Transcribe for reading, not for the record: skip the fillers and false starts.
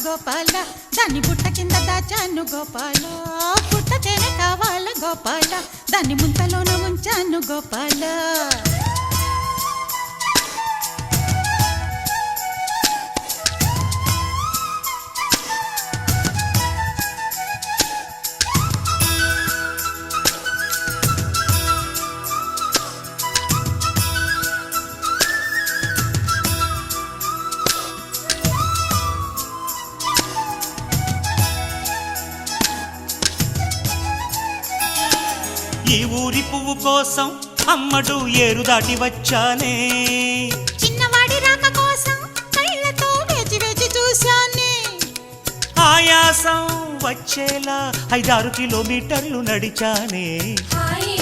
గోపాల దాన్ని బుట్ట కింద దాచాను గోపాల పుట్టతేనే కావాల గోపాల దాన్ని ముంతలోన ఉంచాను గోపాల ఈ ఊరి పువ్వు కోసం అమ్మడు ఏరు దాటి వచ్చానే చిన్నవాడి రాక కోసం కళ్ళతో వేచి వేచి చూశానే ఆయాసం వచ్చేలా 5-6 కిలోమీటర్లు నడిచానే హాయి